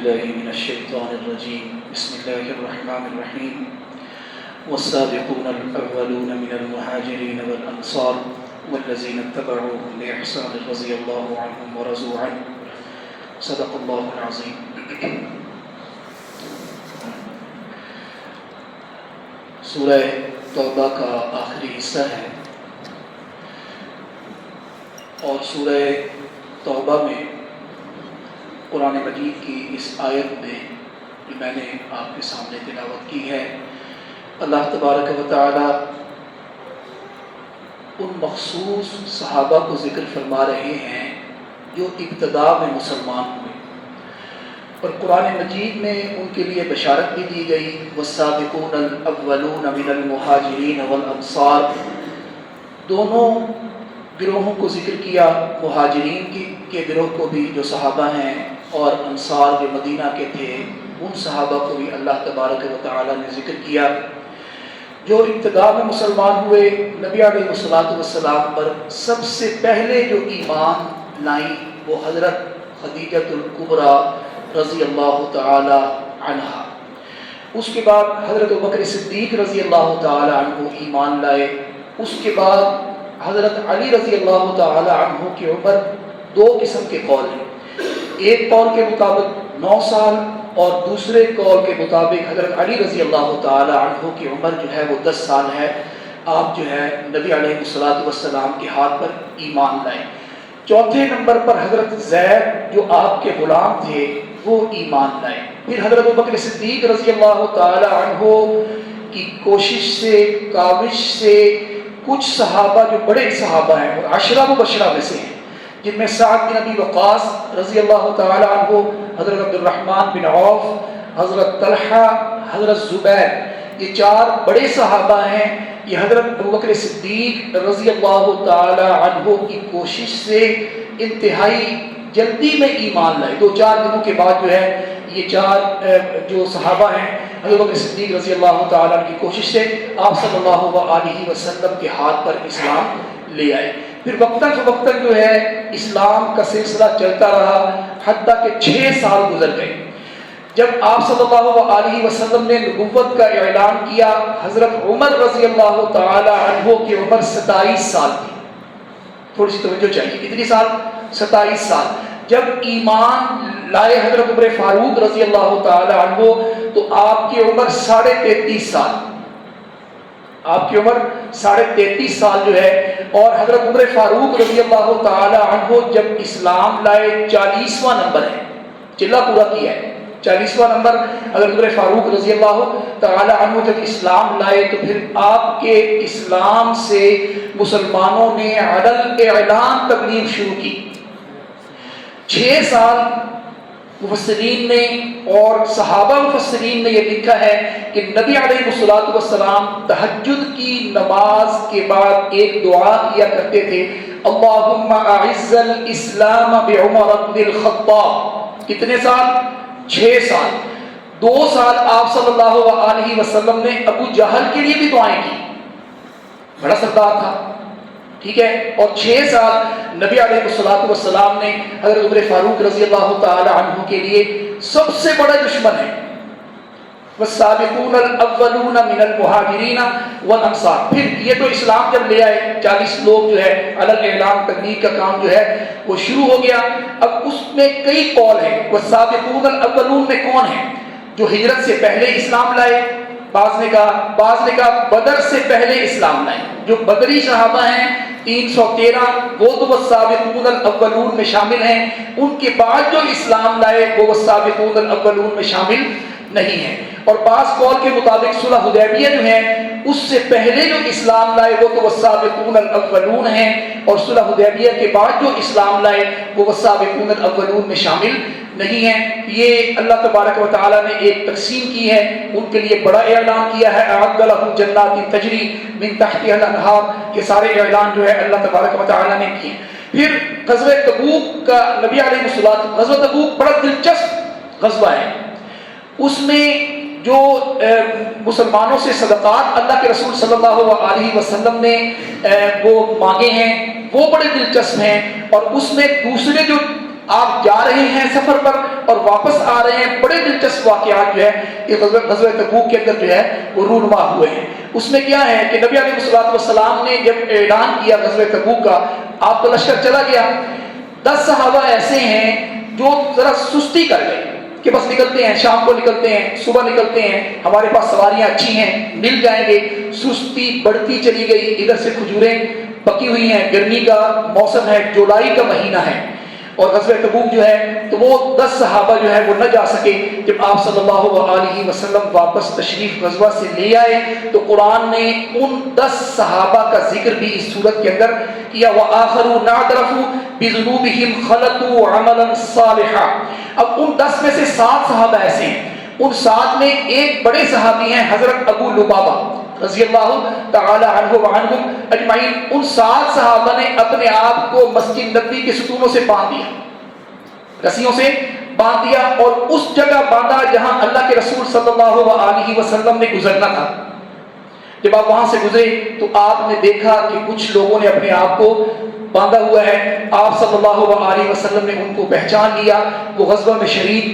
بالله من الشيطان الرجيم بسم الله الرحمن الرحيم والسابقون الأولون من المهاجرين والأنصار والذين اتبعوهم بإحسان رضي الله عنهم ورضوا عنه صدق الله العظيم. سورہ توبہ کا آخری حصہ ہے اور سورہ توبہ میں قرآن مجید کی اس آیت میں جو میں نے آپ کے سامنے تلاوت کی ہے، اللہ تبارک و تعالی ان مخصوص صحابہ کو ذکر فرما رہے ہیں جو ابتدا میں مسلمان ہوئے، اور قرآن مجید میں ان کے لیے بشارت بھی دی گئی والسابقون الاولون من المہاجرین والانصار. دونوں گروہوں کو ذکر کیا، مہاجرین کے گروہ کو بھی جو صحابہ ہیں، اور انصار جو مدینہ کے تھے ان صحابہ کو بھی اللہ تبارک و تعالی نے ذکر کیا. جو ابتدا میں مسلمان ہوئے، نبی علیہ السلام پر سب سے پہلے جو ایمان لائیں وہ حضرت خدیجہ الکبریٰ رضی اللہ تعالی عنہا. اس کے بعد حضرت ابوبکر صدیق رضی اللہ تعالی عنہ ایمان لائے. اس کے بعد حضرت علی رضی اللہ تعالی عنہ کی عمر دو قسم کے قول ہیں. ایک قول کے مطابق 9 سال اور دوسرے قول کے مطابق حضرت علی رضی اللہ تعالی عنہ کی عمر جو ہے وہ 10 سال ہے. آپ جو ہے نبی علیہ السلام کے ہاتھ پر ایمان لائے. چوتھے نمبر پر حضرت زید جو آپ کے غلام تھے وہ ایمان لائے. پھر حضرت ابوبکر صدیق رضی اللہ تعالی عنہ کی کوشش سے، کاوش سے کچھ صحابہ جو بڑے صحابہ ہیں اور عشرہ مبشرہ میں سے ہیں، جن میں سعد بن ابی وقاص رضی اللہ تعالی عنہ، حضرت عبد الرحمن بن عوف، حضرت طلحہ، حضرت زبیر، یہ 4 بڑے صحابہ ہیں. یہ حضرت ابوبکر صدیق رضی اللہ تعالی عنہ کی کوشش سے انتہائی جلدی میں ایمان لائے. 2-4 دنوں کے بعد جو ہے یہ 4 جو صحابہ ہیں حضرت ابوبکر صدیق رضی اللہ تعالی عنہ کی کوشش سے آپ صلی اللہ علیہ وسلم کے ہاتھ پر اسلام لے آئے. پھر وقتاً فوقتاً جو ہے اسلام کا سلسلہ چلتا رہا حتیٰ کہ 6 سال گزر گئے. جب آپ صلی اللہ علیہ وسلم نے نبوت کا اعلان کیا، حضرت عمر رضی اللہ تعالی عنہ کی عمر 27 سال تھی. تھوڑی سی توجہ چاہیے، کتنی سال؟ 27 سال. جب ایمان لائے حضرت عمر فاروق رضی اللہ تعالی عنہ تو آپ کی عمر 33.5 سال. آپ کی عمر 33.5 سال جو ہے. اور حضرت عمر فاروق رضی اللہ تعالی عنہ جب اسلام لائے 40واں نمبر ہے، چلہ پورا کیا ہے 40واں نمبر. حضرت عمر فاروق رضی اللہ تعالی عنہ جب اسلام لائے تو پھر آپ کے اسلام سے مسلمانوں نے عدل اعلان تبلیغ شروع کی. 6 سال مفسرین نے اور صحابہ مفسرین نے یہ لکھا ہے کہ نبی علیہ السلام تہجد کی نماز کے بعد ایک دعا کیا کرتے تھے، اللہم اعز الاسلام بعمر بن الخطاب. کتنے سال؟ 6 سال. 2 سال آپ صلی اللہ علیہ وسلم نے ابو جہل کے لیے بھی دعائیں کی، بڑا سردار تھا، ٹھیک ہے. اور 6 سال نبی علیہ السلام نے حضرت عمر فاروق رضی اللہ تعالی عنہ کے لیے سب سے بڑا دشمن ہے والسابقون الاولون من المہاجرین والانصار. پھر یہ تو اسلام جب لے آئے 40 لوگ جو ہے علل اعلان تبلیغ کا کام جو ہے وہ شروع ہو گیا. اب اس میں کئی قول ہیں. والسابقون الاولون میں کون ہیں؟ جو ہجرت سے پہلے اسلام لائے، بعض نے کہا بدر سے پہلے اسلام لائے. جو بدری صحابہ ہیں 313 وہ تو والسابقون الاولون میں شامل ہیں. ان کے بعد جو اسلام لائے وہ والسابقون الاولون میں شامل نہیں ہیں. اور بعض قول کے مطابق صلح حدیبیہ جو ہے اس سے پہلے جو اسلام لائے وہ تو والسابقون الاولون ہیں، اور صلح حدیبیہ کے بعد جو اسلام لائے وہ والسابقون الاولون میں شامل نہیں ہیں. یہ اللہ تبارک و تعالی نے ایک تقسیم کی ہے، ان کے لیے بڑا اعلان کیا ہے، اعد لهم جنات تجری من تحتها الانہار. یہ سارے اعلان جو ہے اللہ تبارک و تعالی نے کیے. پھر غزوہ تبوک کا نبی علیہ الصلوۃ، غزوہ تبوک بڑا دلچسپ غزوہ ہے. اس میں جو مسلمانوں سے صدقات اللہ کے رسول صلی اللہ علیہ وسلم نے وہ مانگے ہیں وہ بڑے دلچسپ ہیں. اور اس میں دوسرے جو آپ جا رہے ہیں سفر پر اور واپس آ رہے ہیں، بڑے دلچسپ واقعات جو ہے یہ غزوہ تبوک کے اندر جو ہے وہ رونما ہوئے ہیں۔ اس میں کیا ہے کہ نبی علیہ الصلوۃ والسلام نے جب اعلان کیا غزوہ تبوک کا، آپ کا لشکر چلا گیا، 10 صحابہ ایسے ہیں جو ذرا سستی کر گئے کہ بس نکلتے ہیں، شام کو نکلتے ہیں، صبح نکلتے ہیں، ہمارے پاس سواریاں اچھی ہیں، مل جائیں گے۔ سستی بڑھتی چلی گئی، ادھر سے کھجوریں پکی ہوئی ہیں، گرمی کا موسم ہے، جولائی کا مہینہ ہے، اور غزوہ تبوک جو ہے تو وہ 10 صحابہ جو ہے وہ نہ جا سکے۔ جب آپ صلی اللہ علیہ وسلم واپس تشریف غزوہ سے لے آئے تو قرآن نے ان 10 صحابہ کا ذکر بھی اس صورت کے اندر کیا، وَآخَرُونَ اعْتَرَفُوا بِذُنُوبِهِمْ خَلَطُوا عَمَلًا صَالِحًا۔ اب ان 10 میں سے 7 صحابہ ایسے ہیں، ان 7 میں ایک بڑے صحابی ہیں حضرت ابو لبابہ رضی اللہ تعالی عنہ وعنہم اجمعین۔ ان 7 صحابہ نے اپنے آپ کو مسجد نبوی کے ستونوں سے باندھ دیا، رسیوں سے باندھ دیا، اور اس جگہ باندھا جہاں اللہ کے رسول صلی اللہ علیہ وسلم نے گزرنا تھا۔ جب آپ وہاں سے گزرے تو آپ نے دیکھا کہ کچھ لوگوں نے اپنے آپ کو باندھا ہوا ہے، آپ صلی اللہ علیہ وسلم نے ان کو پہچان لیا، وہ غزوہ میں شریک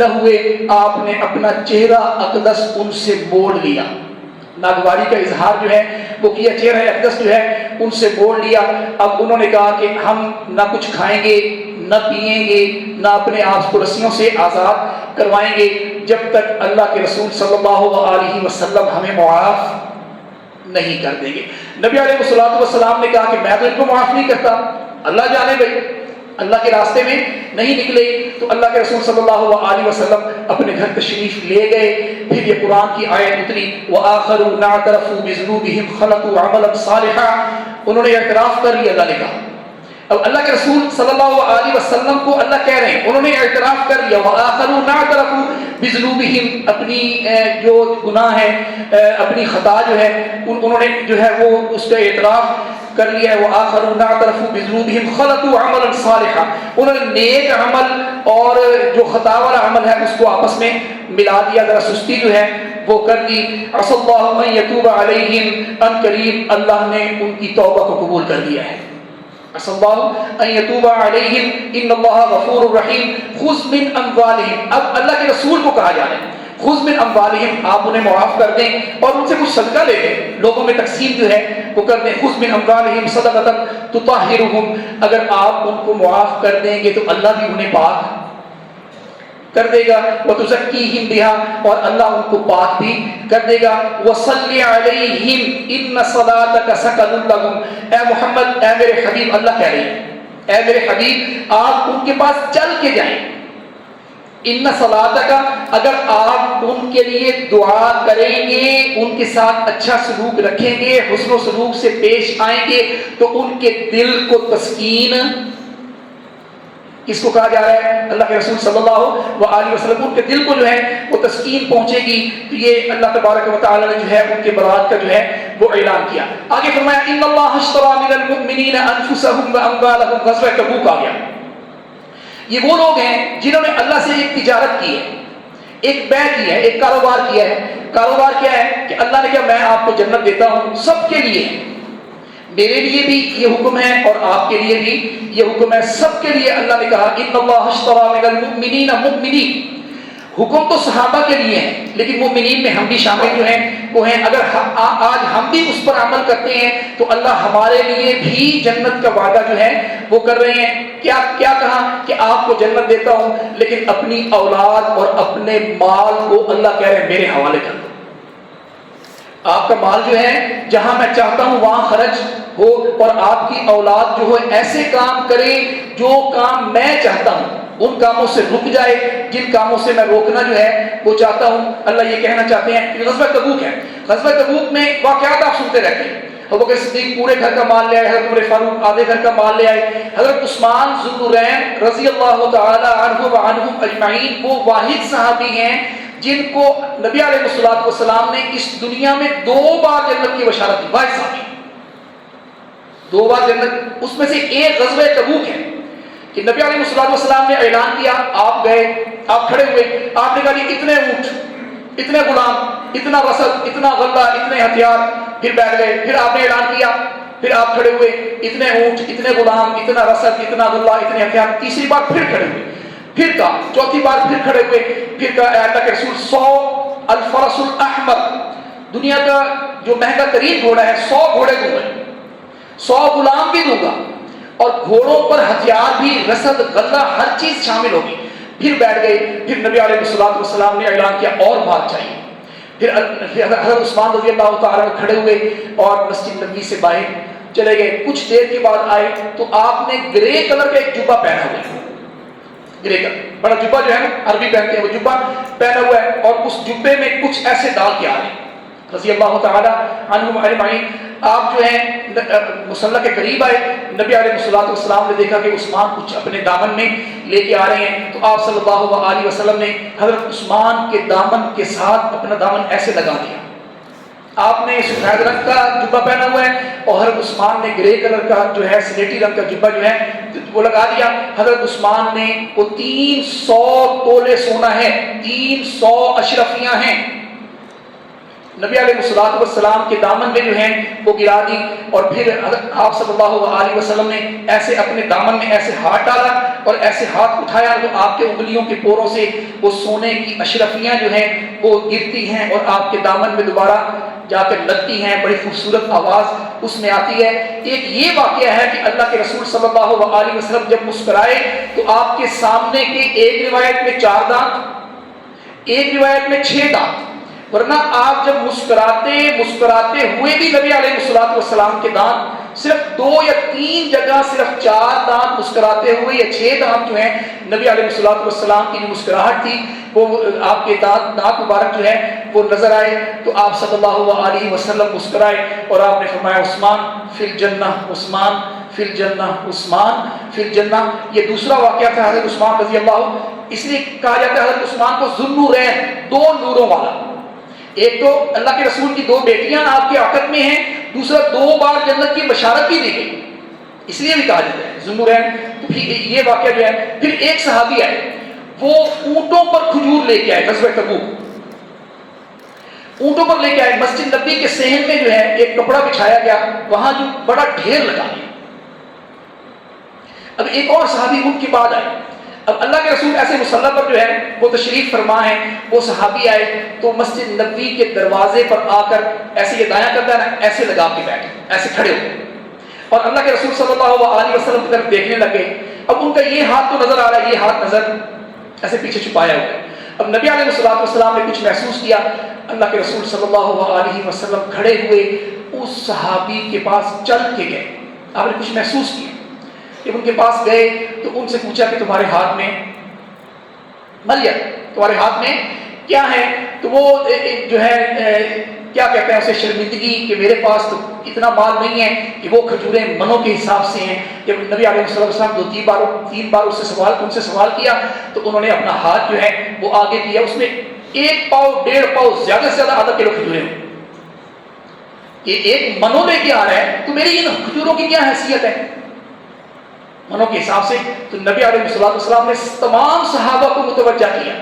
نہ ہوئے، آپ نے اپنا چہرہ اقدس ان سے موڑ لیا، ناگواری کا اظہار جو ہے وہ کیا، چہرہ اقدس جو ہے ان سے موڑ لیا۔ اب انہوں نے کہا کہ ہم نہ کچھ کھائیں گے، نہ پئیں گے، نہ اپنے آپ کو رسیوں سے آزاد کروائیں گے جب تک اللہ کے رسول صلی اللہ علیہ وسلم ہمیں معاف نہیں کر دیں گے۔ نبی علیہ الصلوۃ والسلام نے کہا کہ میں تو ان کو معاف نہیں کرتا، اللہ جانے بھائی، اللہ کے راستے میں نہیں نکلے۔ تو اللہ کے رسول صلی اللہ علیہ وسلم اپنے گھر تشریف لے گئے۔ پھر یہ قرآن کی آیت اتری، وَآخَرُونَ اعْتَرَفُوا بِذُنُوبِهِمْ خَلَطُوا عَمَلًا صَالِحًا، انہوں نے اعتراف کر لیا، اللہ نے کہا۔ اب اللہ کے رسول صلی اللہ علیہ وسلم کو اللہ کہہ رہے ہیں، انہوں نے اعتراف کر لیا، وَآخَرُونَ اعْتَرَفُوا بِذُنُوبِهِمْ، اپنی جو گناہ ہے، اپنی خطا جو ہے انہوں نے جو ہے وہ اس کا اعتراف کر لیا ہے۔ وَآخَرُونَ اعْتَرَفُوا بِذُنُوبِهِمْ خَلَطُوا عَمَلًا صَالِحًا، انہوں نے نیک عمل اور جو خطا والا عمل ہے اس کو آپس میں ملا دیا، ذرا سستی جو ہے وہ کر دی۔ عَسَى اللَّهُ أَن يَتُوبَ عَلَيْهِمْ، ان قریب اللہ نے ان کی توبہ کو قبول کر لیا ہے۔ عَسَى اللَّهُ أَن يَتُوبَ عَلَيْهِمْ إِنَّ اللَّهَ غَفُورٌ رَحِيمٌ۔ خُذْ مِنْ أَمْوَالِهِمْ، اب اللہ کے رسول کو کہا جا رہا ہے خُذْ مِنْ أَمْوَالِهِمْ، آپ انہیں معاف کر دیں اور ان سے کچھ صدقہ لے لیں، لوگوں میں تقسیم جو ہے وہ کر دیں۔ خُذْ مِنْ أَمْوَالِهِمْ صَدَقَةً تُطَهِّرُهُمْ، اگر آپ ان کو معاف کر دیں گے تو اللہ بھی انہیں پاک کر دے گا، وَتُزَكِّيهِمْ بِهَا، اور اللہ ان کو پاک بھی کر دے گا۔ وَصَلِّ عَلَيْهِمْ إِنَّ صَلَاتَكَ سَكَنٌ لَهُمْ، اے محمد، اے میرے حبیب، اللہ کہہ رہے ہیں اے میرے حبیب آپ ان کے پاس چل کے جائیں۔ ان صلاتک، اگر آپ ان کے لیے دعا کریں گے، ان کے ساتھ اچھا سلوک رکھیں گے، حسن و سلوک سے پیش آئیں گے تو ان کے دل کو تسکین، کس کو کہا جا رہا ہے؟ اللہ کے رسول صلی اللہ علیہ وسلم، ان کے دل کو جو ہے وہ تسکین پہنچے گی۔ تو یہ اللہ تبارک و تعالی نے جو ہے ان کے برات کا جو ہے وہ اعلان کیا۔ آگے فرمایا ان اللہ اشتری من المؤمنین انفسهم واموالهم، غزوہ تبوک آ گیا۔ یہ وہ لوگ ہیں جنہوں نے اللہ سے ایک تجارت کی ہے، ایک بیع کی ہے، ایک کاروبار کیا ہے۔ کاروبار کیا ہے کہ اللہ نے کہا میں آپ کو جنت دیتا ہوں، سب کے لیے، میرے لیے بھی یہ حکم ہے اور آپ کے لیے بھی یہ حکم ہے، سب کے لیے اللہ نے کہا ان اللہ اشتری من المؤمنین، مؤمنین حکم تو صحابہ کے لیے ہے لیکن مومنین میں ہم بھی شامل جو ہیں وہ ہیں۔ اگر آج ہم بھی اس پر عمل کرتے ہیں تو اللہ ہمارے لیے بھی جنت کا وعدہ جو ہے وہ کر رہے ہیں۔ کیا کہا کہ آپ کو جنت دیتا ہوں لیکن اپنی اولاد اور اپنے مال کو اللہ کہہ رہے ہیں میرے حوالے کر دو۔ آپ کا مال جو ہے جہاں میں چاہتا ہوں وہاں خرچ ہو، اور آپ کی اولاد جو ہے ایسے کام کرے جو کام میں چاہتا ہوں، ان کاموں سے رک جائے جن کاموں سے میں روکنا جو ہے وہ چاہتا ہوں۔ اللہ یہ کہنا چاہتے ہیں کہ غزوہ تبوک ہے، غزوہ تبوک میں واقعات آپ سنتے رہتے ہیں۔ ابو بکر صدیق پورے گھر کا مال لے آئے، حضرت عمر فاروق آدھے گھر کا مال لے آئے، حضرت عثمان ذو النورین رضی اللہ تعالی عنہ وعنہم اجمعین وہ واحد صحابی ہیں جن کو نبی علیہ الصلوۃ والسلام نے اس دنیا میں 2 بار جنت کی بشارت دی، واحد صحابی 2 بار جنت، اس میں سے ایک غزوہ تبوک ہے کہ نبی علیہ الصلوۃ والسلام نے اعلان کیا، آپ گئے، آپ کھڑے ہوئے، آپ نے کہا کہ اتنے اونٹ، اتنے غلام، اتنا رسد، اتنا غلہ، اتنے ہتھیار، پھر بیٹھ گئے، پھر آپ نے اعلان کیا پھر آپ کھڑے ہوئے، اتنے اونٹ، اتنے غلام، اتنا رسد، اتنا غلہ، اتنے ہتھیار، تیسری بار پھر کھڑے ہوئے، پھر کہا، چوتھی بار پھر کھڑے ہوئے، پھر کہا اے اللہ کے رسول 100 الفرس الاحمر، دنیا کا جو مہنگا ترین گھوڑا ہے 100 گھوڑے دوں گا، 100 غلام بھی دوں گا، اور گھوڑوں پر ہتھیار بھی، رسد، غلہ، ہر چیز شامل ہوگی۔ پھر بیٹھ گئے، پھر نبی علیہ السلام نے اعلان کیا اور بات چاہیے۔ پھر حضرت عثمان رضی اللہ تعالیٰ کھڑے ہوئے اور مسجد نبوی سے باہر چلے گئے، کچھ دیر کے بعد آئے تو آپ نے گرے کلر کا ایک جبہ پہنا ہوا ہے، گرے کلر بڑا جبہ جو ہے نا عربی پہنتے ہیں، وہ جبہ پہنا ہوا ہے، اور اس جبے میں کچھ ایسے ڈال کے آ رہے ہیں رضی اللہ تعالیٰ عنہم اجمعین۔ آپ جو ہیں مصلی کے قریب آئے، نبی علیہ السلام نے دیکھا کہ عثمان کچھ اپنے دامن میں لے کے آ رہے ہیں، تو آپ صلی اللہ علیہ وسلم نے حضرت عثمان کے دامن کے ساتھ اپنا دامن ایسے لگا دیا۔ آپ نے سفید رنگ کا جبہ پہنا ہوا ہے اور حضرت عثمان نے گرے کلر کا جو ہے سلیٹی رنگ کا جبہ جو ہے وہ لگا دیا۔ حضرت عثمان نے وہ 300 تولے سونا ہے، 300 اشرفیاں ہیں، نبی علیہ السلام کے دامن میں جو ہیں وہ گرا دی، اور پھر آپ صلی اللہ علیہ وسلم نے ایسے اپنے دامن میں ایسے ہاتھ ڈالا اور ایسے ہاتھ اٹھایا تو آپ کے انگلیوں کے پوروں سے وہ سونے کی اشرفیاں جو ہیں وہ گرتی ہیں اور آپ کے دامن میں دوبارہ جا کر لگتی ہیں، بڑی خوبصورت آواز اس میں آتی ہے۔ ایک یہ واقعہ ہے کہ اللہ کے رسول صلی اللہ علیہ وسلم جب مسکرائے تو آپ کے سامنے کے ایک روایت میں 4 دانت، ایک روایت میں 6 دانت، ورنہ آپ جب مسکراتے ہوئے بھی نبی علیہ السلام کے دانت صرف 2 یا 3 جگہ، صرف 4 دانت مسکراتے ہوئے یا 6 دانت جو ہیں نبی علیہ السلام کی جو مسکراہٹ تھی وہ آپ کے دانت مبارک جو ہے وہ نظر آئے، تو آپ صلی اللہ علیہ وسلم مسکرائے اور آپ نے فرمایا عثمان فی الجنہ، عثمان فی الجنہ، عثمان فی الجنہ۔ یہ دوسرا واقعہ تھا حضرت عثمان رضی اللہ، اس لیے کہا جاتا ہے حضرت عثمان کو ذوالنورین، 2 نوروں والا۔ ایک تو اللہ کے رسول کی 2 بیٹیاں آپ کے عقد میں ہیں، دوسرا 2 بار جنت کی بشارت بھی دی گئی، اس لیے بھی کہا جاتا ہے ذوالنورین۔ تو پھر یہ واقعہ جو ہے، پھر ایک صحابی آئے، وہ اونٹوں پر کھجور لے کے آئے، غزوہ تبوک اونٹوں پر لے کے آئے، مسجد نبی کے صحن میں جو ہے ایک کپڑا بچھایا گیا، وہاں جو بڑا ڈھیر لگا دیا۔ اب ایک اور صحابی ان کے بعد آئے، اب اللہ کے رسول ایسے مصلی پر جو ہے وہ تشریف فرما ہے، وہ صحابی آئے تو مسجد نبوی کے دروازے پر آ کر ایسے یہ دایاں کرتا ہے نا، ایسے لگا کے بیٹھے، ایسے کھڑے ہوئے، اور اللہ کے رسول صلی اللہ علیہ وسلم کی طرف دیکھنے لگے۔ اب ان کا یہ ہاتھ تو نظر آ رہا ہے، یہ ہاتھ نظر ایسے پیچھے چھپایا ہوا ہے۔ اب نبی علیہ السلام نے کچھ محسوس کیا، اللہ کے رسول صلی اللہ علیہ وسلم کھڑے ہوئے اس صحابی کے پاس چل کے گئے، آپ نے کچھ محسوس کیا، جب ان کے پاس گئے تو ان سے پوچھا کہ تمہارے ہاتھ میں ملیہ، تمہارے ہاتھ میں کیا ہے؟ تو وہ جو ہے کیا کہتے ہیں اسے، شرمندگی کہ میرے پاس تو اتنا مال نہیں ہے کہ وہ کھجوریں منوں کے حساب سے ہیں۔ جب نبی علیہ السلام 2-3 بار ان سے سوال کیا تو انہوں نے اپنا ہاتھ جو ہے وہ آگے کیا، اس میں 1 پاؤ 1.5 پاؤ زیادہ سے زیادہ آدھا کلو کھجوریں ہوں، یہ ایک منوں لے کے آ رہا ہے، تو میری ان کھجوروں کی کیا حیثیت ہے منوں کے حساب سے؟ تو نبی علیہ السلام نے تمام صحابہ کو متوجہ کیا،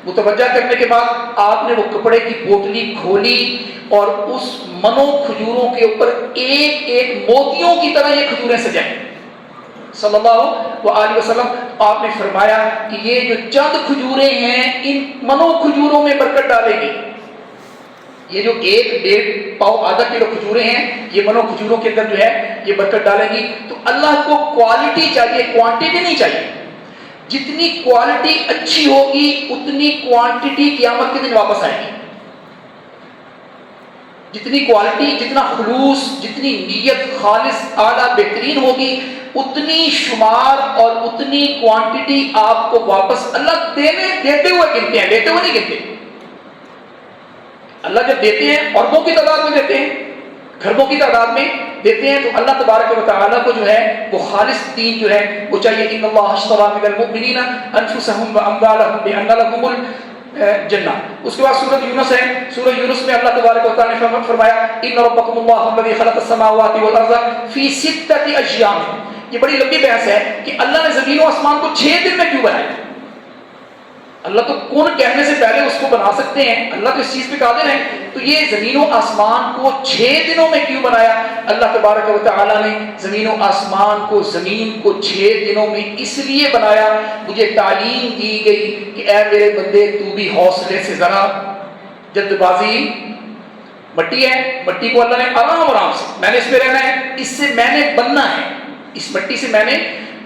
متوجہ کرنے کے بعد آپ نے وہ کپڑے کی پوٹلی کھولی اور اس منوں کھجوروں کے اوپر ایک ایک موتیوں کی طرح یہ کھجوریں سجائیں صلی اللہ علیہ وسلم۔ آپ نے فرمایا کہ یہ جو چند کھجوریں ہیں ان منوں کھجوروں میں برکت ڈالے گی، یہ جو 1-1.5 پاؤ آدھا کلو کھجوریں ہیں یہ منوں کھجوروں کے اندر جو ہے یہ برکت ڈالے گی۔ تو اللہ کو کوالٹی چاہیے، کوانٹٹی نہیں چاہیے، جتنی کوالٹی اچھی ہوگی اتنی کوانٹٹی قیامت کے دن واپس آئے گی، جتنی کوالٹی، جتنا خلوص، جتنی نیت خالص اعلیٰ بہترین ہوگی اتنی شمار اور اتنی کوانٹٹی آپ کو واپس اللہ دیتے ہوئے گنتے ہیں، لیتے ہوئے نہیں گنتے۔ اللہ جب دیتے ہیں اربوں کی تعداد میں دیتے ہیں، کھربوں کی تعداد میں دیتے ہیں، تو اللہ تبارک و تعالیٰ کو جو ہے وہ خالص دین جو ہے وہ چاہیے۔ ان اللہ اشتری من المؤمنین انفسهم واموالهم بان لهم الجنہ۔ اس کے بعد سورۃ یونس ہے، سورۃ یونس میں اللہ تبارک و تعالیٰ نے فرمایا ان ربکم اللہ الذی خلق السماوات والارض فی 6 ایام۔ یہ بڑی لمبی بحث ہے کہ اللہ نے زمین و آسمان کو 6 دن میں کیوں بنایا؟ اللہ تو کون کہنے سے پہلے اس کو بنا سکتے ہیں، اللہ تو اس چیز پہ قادر ہے۔ تو یہ زمین و آسمان کو 6 دنوں میں کیوں بنایا؟ اللہ تبارک و تعالیٰ نے زمین و آسمان کو، زمین کو 6 دنوں میں اس لیے بنایا، مجھے تعلیم دی گئی کہ اے میرے بندے تو بھی حوصلے سے ذرا، جلد بازی مٹی ہے، مٹی کو اللہ نے آرام آرام سے، میں نے اس پہ رہنا ہے، اس سے میں نے بننا ہے، اس مٹی سے میں نے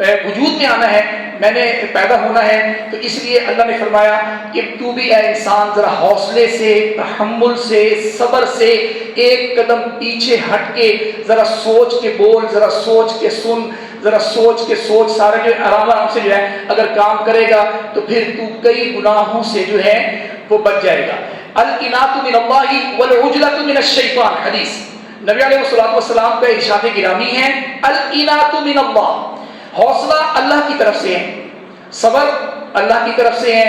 وجود میں آنا ہے، میں نے پیدا ہونا ہے۔ تو اس لیے اللہ نے فرمایا کہ تو بھی اے انسان ذرا حوصلے سے، تحمل سے، صبر سے ایک قدم پیچھے ہٹ کے ذرا سوچ کے بول، ذرا سوچ کے سن، ذرا سوچ کے سوچ، سارے جو آرام آرام سے جو ہے اگر کام کرے گا تو پھر تو کئی گناہوں سے جو ہے وہ بچ جائے گا۔ الانات من اللہ والعجلۃ من الشیطان، حدیث نبی علیہ الصلوۃ والسلام کا ارشاد گرامی ہے، الانات من اللہ، حوصلہ اللہ کی طرف سے ہے، صبر اللہ کی طرف سے ہے،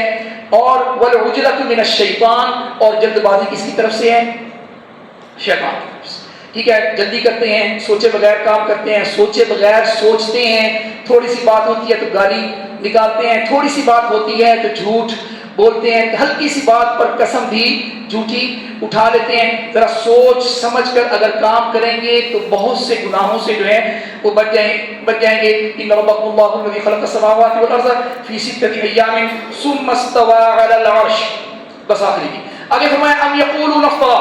اور والعجلۃ من الشیطان، اور جلد بازی کس کی طرف سے ہے؟ شیطان کی طرف سے۔ ٹھیک ہے، جلدی کرتے ہیں، سوچے بغیر کام کرتے ہیں، سوچے بغیر سوچتے ہیں، تھوڑی سی بات ہوتی ہے تو گالی نکالتے ہیں، تھوڑی سی بات ہوتی ہے تو جھوٹ بولتے ہیں، ہلکی سی بات پر قسم بھی جھوٹی اٹھا لیتے ہیں۔ ذرا سوچ سمجھ کر اگر کام کریں گے تو بہت سے گناہوں سے جو ہے وہ بچ جائیں گے۔ ان ربکم اللہ الذی خلق السماوات والارض فی 6 ایام ثم استوى علی العرش، بس آخری کی آگے فرمایا ام یقولون افترا،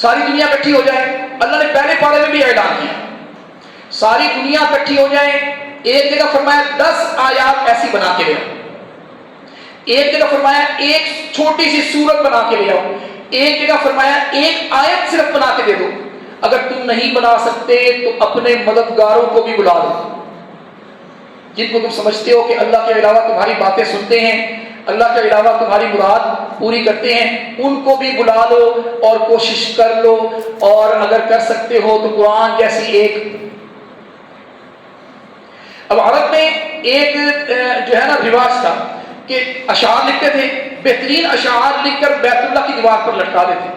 ساری دنیا اکٹھی ہو جائے، اللہ نے پہلے پارے میں بھی اعلان کیا ساری دنیا اکٹھی ہو جائے، ایک جگہ فرمایا 10 آیات ایسی بنا کے لے آؤ، ایک جگہ فرمایا ایک چھوٹی سی سورت بنا کے لے آؤ، ایک جگہ فرمایا ایک آیت صرف بنا کے دے دو، اگر تم نہیں بنا سکتے تو اپنے مددگاروں کو بھی بلا دو، جن کو تم سمجھتے ہو کہ اللہ کے علاوہ تمہاری باتیں سنتے ہیں، اللہ کے علاوہ تمہاری مراد پوری کرتے ہیں، ان کو بھی بلا لو اور کوشش کر لو، اور اگر کر سکتے ہو تو قرآن جیسی ایک۔ اب عرب میں ایک جو ہے نا رواج تھا کہ اشعار لکھتے تھے، بہترین اشعار لکھ کر بیت اللہ کی دیوار پر لٹکا دیتے،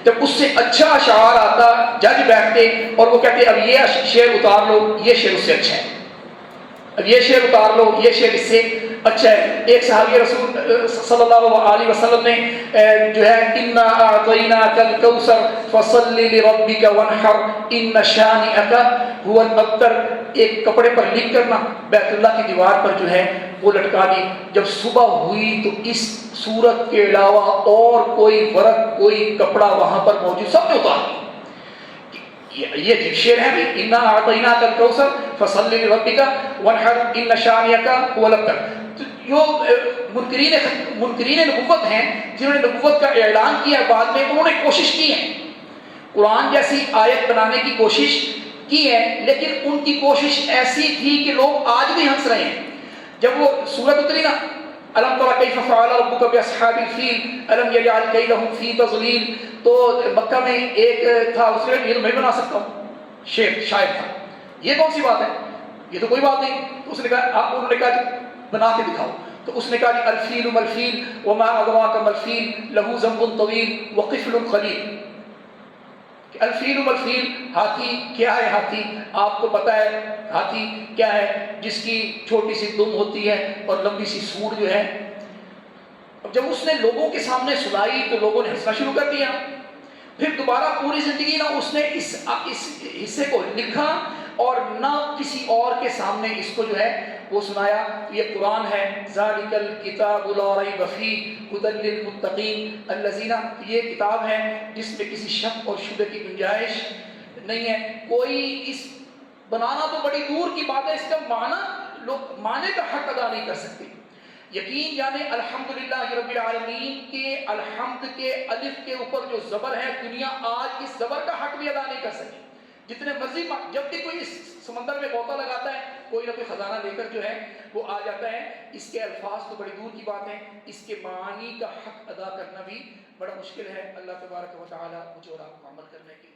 جب اس سے اچھا اشعار آتا جج بیٹھتے اور وہ کہتے اب یہ شعر اتار لو، یہ شعر اس سے اچھا ہے، اب یہ شعر اتار لو، یہ شعر اس سے اچھا ہے۔ ایک صحابی رسول صلی اللہ علیہ وسلم نے جو ہے انا اعطیناک الکوثر فصل لربک وانحر ان شانئک هو الابتر، ایک کپڑے پر لکھ کرنا بیت اللہ کی دیوار پر جو ہے وہ لٹکا دی، جب صبح ہوئی تو اس صورت کے علاوہ اور کوئی ورق کوئی کپڑا وہاں پر موجود سب نے اتار دیا۔ یہ عجیب شعر ہے بھی، انا اعطیناک الکوثر فصل لربک وانحر ان شانئک هو الابتر۔ جو منکرین نبوت ہیں، جنہوں نے نبوت کا اعلان کیا بعد میں، انہوں نے کوشش کی ہے قرآن جیسی آیت بنانے کی کوشش کی ہے، لیکن ان کی کوشش ایسی تھی کہ لوگ آج بھی ہنس رہے ہیں۔ جب وہ سورت اتری نا الم تر کیف فعل ربک باصحاب الفیل الم یجعل کیدہم فی تضلیل، تو مکہ میں ایک تھا، اس نے یہ تو میں بنا سکتا ہوں، شاعر تھا، یہ کون سی بات ہے، یہ تو کوئی بات نہیں، تو اس نے کہا، انہوں نے کہا بنا کے دکھاؤ، تو اس نے کہا کہ الفیل ملفیل وما ادراک ملفیل لہ ذنب طویل وقفل قلیل، کہ الفیل ملفیل، ہاتھی کیا ہے، ہاتھی آپ کو پتہ ہے ہاتھی کیا ہے، جس کی چھوٹی سی دم ہوتی ہے اور لمبی سی سونڈ جو ہے۔ اب جب اس نے لوگوں کے سامنے سنائی تو لوگوں نے ہنسنا شروع کر دیا، پھر دوبارہ پوری زندگی نہ اس نے اس حصے کو لکھا اور نہ کسی اور کے سامنے اس کو جو ہے وہ سنایا۔ یہ قرآن ہے، ذالک الکتاب لا ریب فیہ ھدی للمتقین الذین، یہ کتاب ہے جس میں کسی شک اور شبہ کی گنجائش نہیں ہے، کوئی اس بنانا تو بڑی دور کی بات ہے، اس کا معنی لوگ معنی کا حق ادا نہیں کر سکتے۔ یقین جانے الحمدللہ رب العالمین کے الحمد کے الف کے اوپر جو زبر ہے، دنیا آج اس زبر کا حق بھی ادا نہیں کر سکی، جتنے مرضی جب بھی کوئی اس سمندر میں غوطہ لگاتا ہے کوئی نہ کوئی خزانہ لے کر جو ہے وہ آ جاتا ہے، اس کے الفاظ تو بڑی دور کی بات ہے، اس کے معانی کا حق ادا کرنا بھی بڑا مشکل ہے۔ اللہ تبارک و تعالی مجھے اور آپ کو عمل کرنے کی